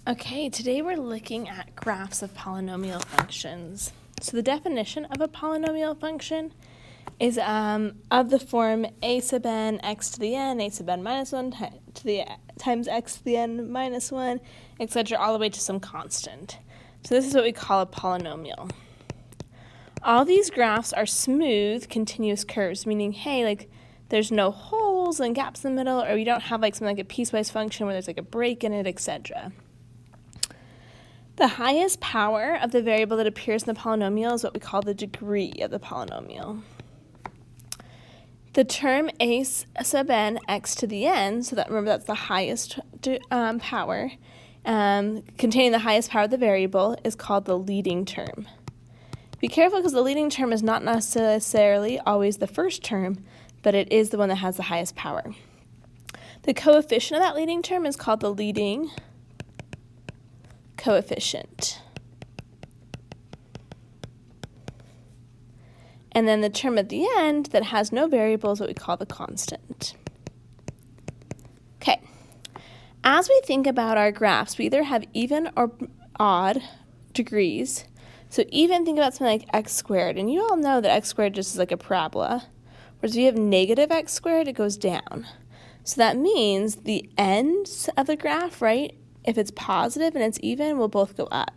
Okay, today we're looking at graphs of polynomial functions. So the definition of a polynomial function is of the form a sub n x to the n, a sub n minus 1 to the times x to the n minus 1, etc., all the way to some constant. So this is what we call a polynomial. All these graphs are smooth, continuous curves, meaning, hey, like, there's no holes and gaps in the middle, or you don't have like something like a piecewise function where there's like a break in it, etc. The highest power of the variable that appears in the polynomial is what we call the degree of the polynomial. The term a sub n x to the n, so that remember that's the highest power, containing the highest power of the variable, is called the leading term. Be careful because the leading term is not necessarily always the first term, but it is the one that has the highest power. The coefficient of that leading term is called the leading coefficient. And then the term at the end that has no variable is what we call the constant. Okay, as we think about our graphs, we either have even or odd degrees. So even, think about something like x squared, and you all know that x squared just is like a parabola, whereas if you have negative x squared, it goes down. So that means the ends of the graph, right, if it's positive and it's even, will both go up.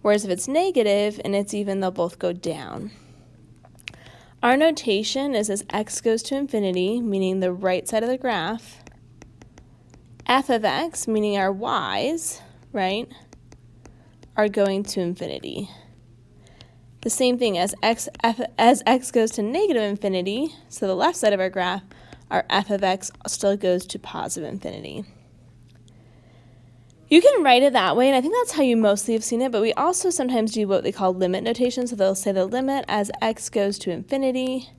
Whereas if it's negative and it's even, they'll both go down. Our notation is as x goes to infinity, meaning the right side of the graph, f of x, meaning our y's, right, are going to infinity. The same thing as x goes to negative infinity, so the left side of our graph, our f of x still goes to positive infinity. You can write it that way, and I think that's how you mostly have seen it, but we also sometimes do what they call limit notation, so they'll say the limit as x goes to infinity,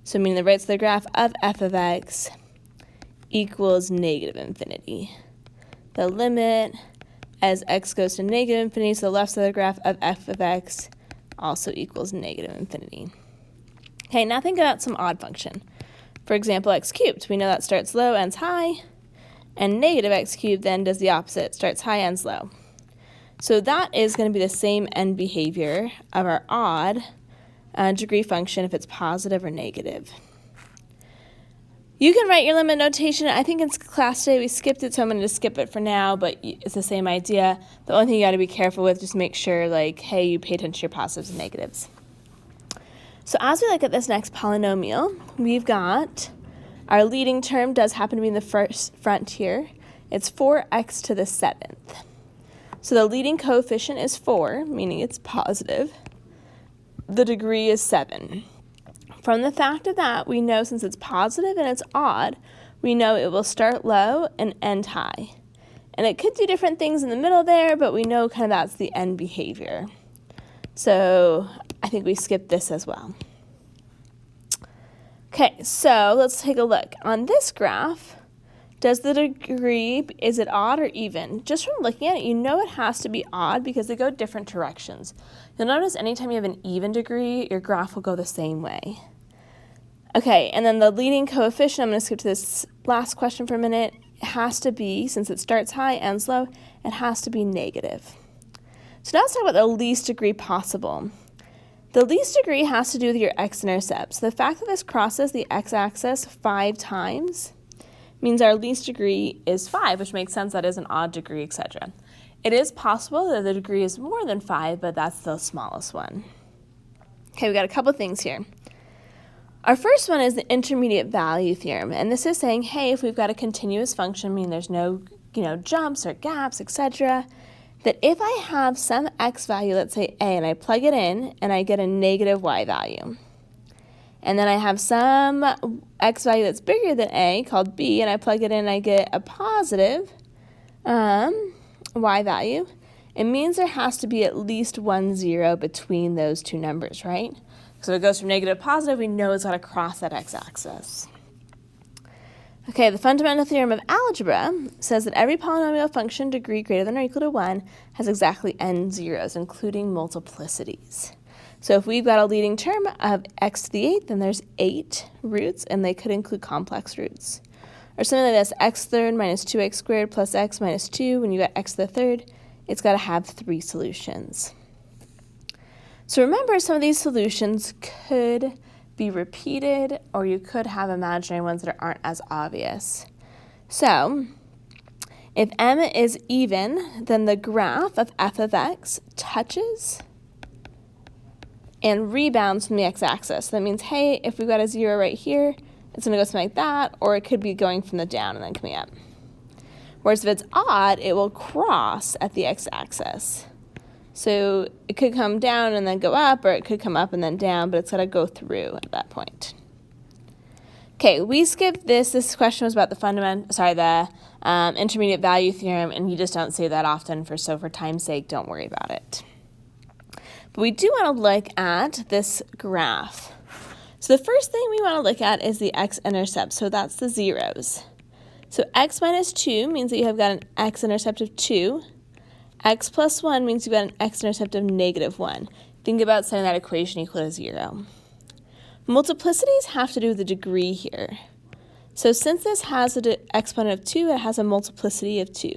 so meaning the right side of the graph of f of x equals negative infinity. The limit as x goes to negative infinity, so the left side of the graph of f of x also equals negative infinity. Okay, now think about some odd function. For example, x cubed. We know that starts low, ends high. And negative x cubed then does the opposite, starts high, ends low. So that is going to be the same end behavior of our odd degree function if it's positive or negative. You can write your limit notation. I think in class today we skipped it, so I'm going to just skip it for now, but it's the same idea. The only thing you got to be careful with, just make sure, like, hey, you pay attention to your positives and negatives. So as we look at this next polynomial, we've got our leading term does happen to be in the front here. It's 4x to the 7th. So the leading coefficient is 4, meaning it's positive. The degree is 7. From the fact of that, we know since it's positive and it's odd, we know it will start low and end high. And it could do different things in the middle there, but we know kind of that's the end behavior. So I think we skipped this as well. Okay, so let's take a look. On this graph, does the degree, is it odd or even? Just from looking at it, you know it has to be odd because they go different directions. You'll notice anytime you have an even degree, your graph will go the same way. Okay, and then the leading coefficient, I'm going to skip to this last question for a minute. It has to be, since it starts high, ends low, it has to be negative. So now let's talk about the least degree possible. The least degree has to do with your x-intercepts. The fact that this crosses the x-axis 5 times means our least degree is 5, which makes sense, that is an odd degree, etc. It is possible that the degree is more than 5, but that's the smallest one. Okay, we got a couple things here. Our first one is the intermediate value theorem, and this is saying, hey, if we've got a continuous function, meaning there's no, jumps or gaps, etc., that if I have some x value, let's say a, and I plug it in, and I get a negative y value. And then I have some x value that's bigger than a, called b, and I plug it in, and I get a positive y value. It means there has to be at least 1 0 between those two numbers, right? So it goes from negative to positive, we know it's got to cross that x-axis. Okay, the fundamental theorem of algebra says that every polynomial function degree greater than or equal to 1 has exactly n zeros, including multiplicities. So if we've got a leading term of x to the 8th, then there's 8 roots, and they could include complex roots. or something like this, x third minus 2x squared plus x minus 2, when you got x to the third, it's got to have 3 solutions. So remember, some of these solutions could be repeated, or you could have imaginary ones that aren't as obvious. So if m is even, then the graph of f of x touches and rebounds from the x-axis. So that means, hey, if we've got a 0 right here, it's going to go something like that, or it could be going from the down and then coming up. Whereas if it's odd, it will cross at the x-axis. So it could come down and then go up, or it could come up and then down, but it's got to go through at that point. Okay, we skipped this. This question was about the intermediate value theorem, and you just don't see that often, so for time's sake, don't worry about it. But we do want to look at this graph. So the first thing we want to look at is the x-intercept, so that's the zeros. So x minus 2 means that you have got an x-intercept of 2. X plus 1 means you've got an x-intercept of negative 1. Think about setting that equation equal to 0. Multiplicities have to do with the degree here. So since this has an exponent of 2, it has a multiplicity of 2.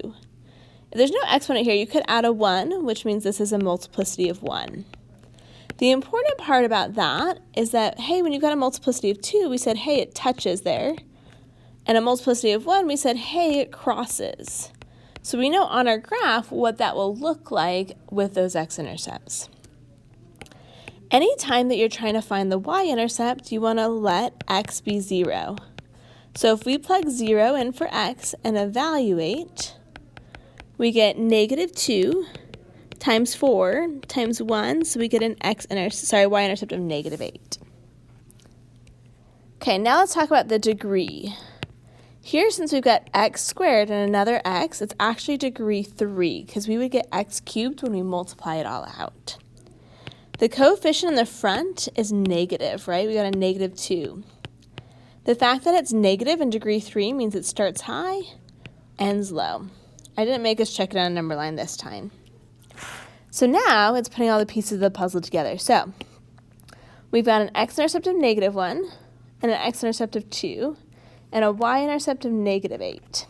If there's no exponent here, you could add a 1, which means this is a multiplicity of 1. The important part about that is that, hey, when you've got a multiplicity of 2, we said, hey, it touches there. And a multiplicity of 1, we said, hey, it crosses. So we know on our graph what that will look like with those x-intercepts. Anytime that you're trying to find the y-intercept, you want to let x be 0. So if we plug 0 in for x and evaluate, we get negative 2 times 4 times 1, so we get an y-intercept of negative 8. Okay, now let's talk about the degree. Here, since we've got x squared and another x, it's actually degree 3, because we would get x cubed when we multiply it all out. The coefficient in the front is negative, right? We got a negative 2. The fact that it's negative in degree 3 means it starts high, ends low. I didn't make us check it on a number line this time. So now it's putting all the pieces of the puzzle together. So we've got an x-intercept of negative 1, and an x-intercept of 2, and a y-intercept of negative 8.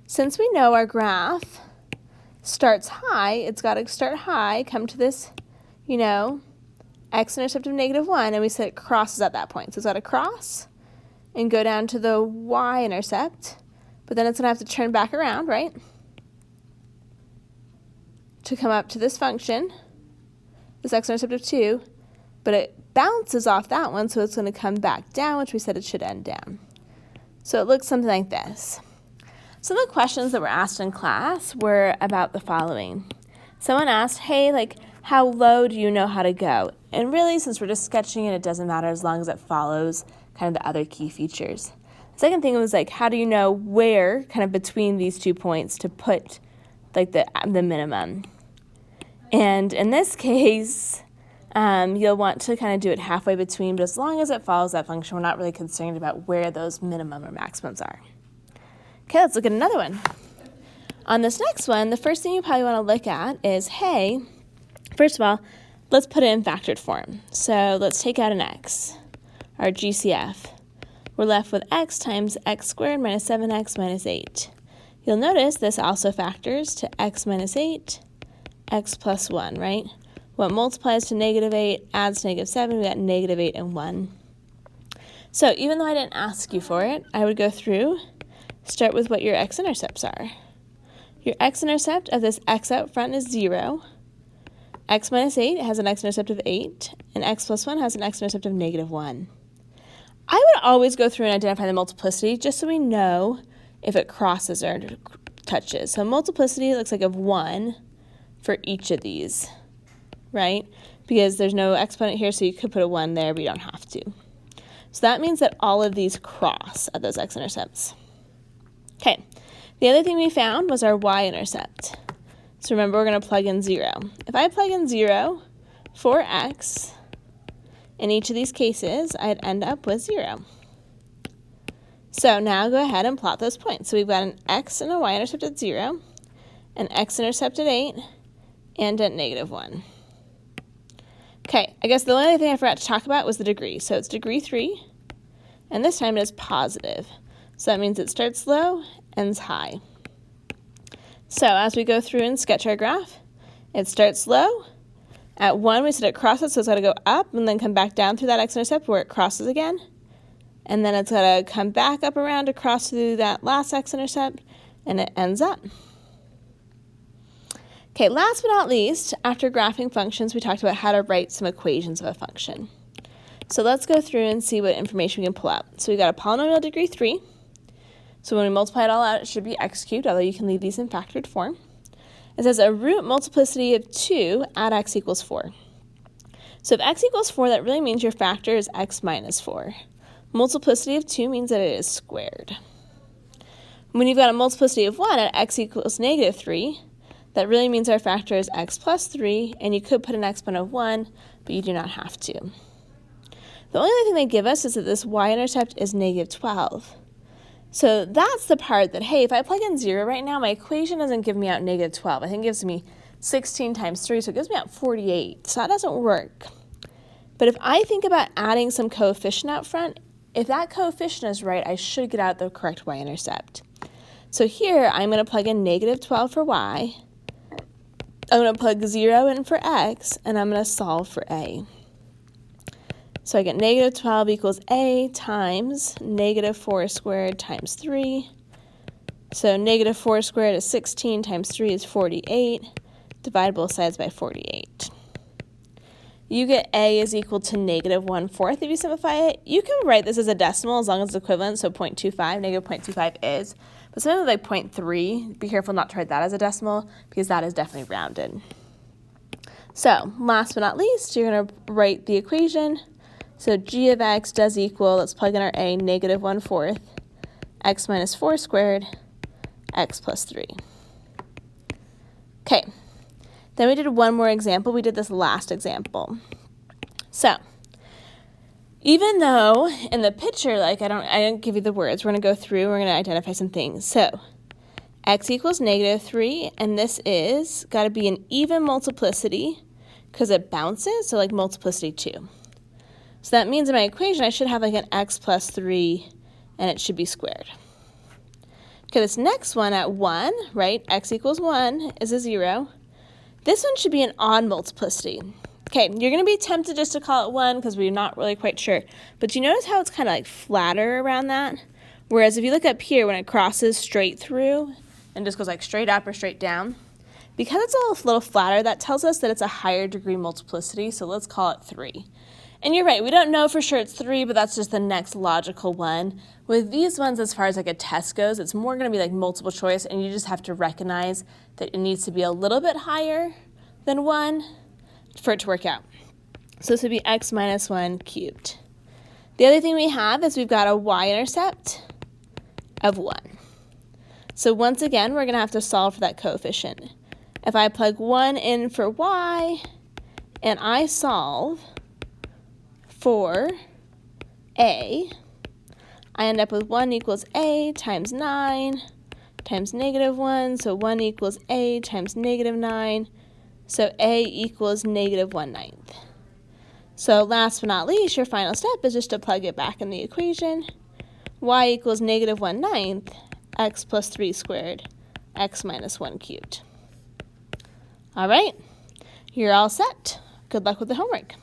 Since we know our graph starts high, it's got to start high, come to this, x-intercept of negative 1, and we said it crosses at that point. So it's got to cross and go down to the y-intercept, but then it's going to have to turn back around, right, to come up to this function, this x-intercept of 2, but it bounces off that one, so it's going to come back down, which we said it should end down. So it looks something like this. Some of the questions that were asked in class were about the following. Someone asked, hey, how low do you know how to go? And really, since we're just sketching it doesn't matter as long as it follows kind of the other key features. The second thing was, how do you know where, kind of between these 2 points, to put, the minimum? And in this case, you'll want to kind of do it halfway between, but as long as it follows that function, we're not really concerned about where those minimum or maximums are. Okay, let's look at another one. On this next one, the first thing you probably want to look at is, hey, first of all, let's put it in factored form. So let's take out an x, our GCF. We're left with x times x squared minus 7x minus 8. You'll notice this also factors to x minus 8, x plus 1, right? What multiplies to negative 8 adds to negative 7. We got negative 8 and 1. So even though I didn't ask you for it, I would go through, start with what your x-intercepts are. Your x-intercept of this x out front is 0. X minus 8 has an x-intercept of 8, and x plus 1 has an x-intercept of negative 1. I would always go through and identify the multiplicity just so we know if it crosses or touches. So multiplicity looks like of 1 for each of these, right? Because there's no exponent here, so you could put a 1 there, but you don't have to. So that means that all of these cross at those x-intercepts. Okay, the other thing we found was our y-intercept. So remember, we're going to plug in 0. If I plug in 0 for x, in each of these cases, I'd end up with 0. So now go ahead and plot those points. So we've got an x and a y-intercept at 0, an x-intercept at 8, and at negative 1. Okay, I guess the only other thing I forgot to talk about was the degree. So it's degree 3, and this time it is positive. So that means it starts low, ends high. So as we go through and sketch our graph, it starts low. At 1, we said it crosses, so it's got to go up and then come back down through that x-intercept where it crosses again. And then it's got to come back up around to cross through that last x-intercept, and it ends up. Okay, last but not least, after graphing functions, we talked about how to write some equations of a function. So let's go through and see what information we can pull out. So we got a polynomial degree 3. So when we multiply it all out, it should be x cubed, although you can leave these in factored form. It says a root multiplicity of 2 at x equals 4. So if x equals 4, that really means your factor is x minus 4. Multiplicity of 2 means that it is squared. When you've got a multiplicity of 1 at x equals negative 3, that really means our factor is x plus 3, and you could put an exponent of 1, but you do not have to. The only other thing they give us is that this y-intercept is negative 12. So that's the part that, hey, if I plug in 0 right now, my equation doesn't give me out negative 12. I think it gives me 16 times 3, so it gives me out 48. So that doesn't work. But if I think about adding some coefficient out front, if that coefficient is right, I should get out the correct y-intercept. So here, I'm going to plug in negative 12 for y. I'm going to plug 0 in for x, and I'm going to solve for a. So I get negative 12 equals a times negative 4 squared times 3. So negative 4 squared is 16 times 3 is 48. Divide both sides by 48. You get a is equal to negative 1/4 if you simplify it. You can write this as a decimal as long as it's equivalent, so 0.25, negative 0.25 is. But something like 0.3, be careful not to write that as a decimal because that is definitely rounded. So last but not least, you're going to write the equation. So g of x does equal, let's plug in our a, negative 1/4, x minus 4 squared, x plus 3. Okay, then we did one more example. We did this last example. So even though in the picture, like I didn't give you the words, we're going to go through, we're going to identify some things. So x equals negative 3, and this is got to be an even multiplicity because it bounces, so like multiplicity 2. So that means in my equation, I should have like an x plus 3, and it should be squared. Okay, this next one at 1, right, x equals 1 is a 0. This one should be an odd multiplicity. Okay, you're going to be tempted just to call it 1 because we're not really quite sure. But you notice how it's kind of like flatter around that? Whereas if you look up here, when it crosses straight through and just goes like straight up or straight down, because it's a little flatter, that tells us that it's a higher degree multiplicity, so let's call it 3. And you're right, we don't know for sure it's 3, but that's just the next logical one. With these ones, as far as like a test goes, it's more going to be like multiple choice, and you just have to recognize that it needs to be a little bit higher than 1 for it to work out. So this would be x minus 1 cubed. The other thing we have is we've got a y-intercept of 1. So once again, we're going to have to solve for that coefficient. If I plug 1 in for y, and I solve for a, I end up with 1 equals a times 9 times negative 1, so 1 equals a times negative 9, so a equals negative 1/9. So last but not least, your final step is just to plug it back in the equation. Y equals negative 1/9, x plus 3 squared, x minus 1 cubed. All right, you're all set. Good luck with the homework.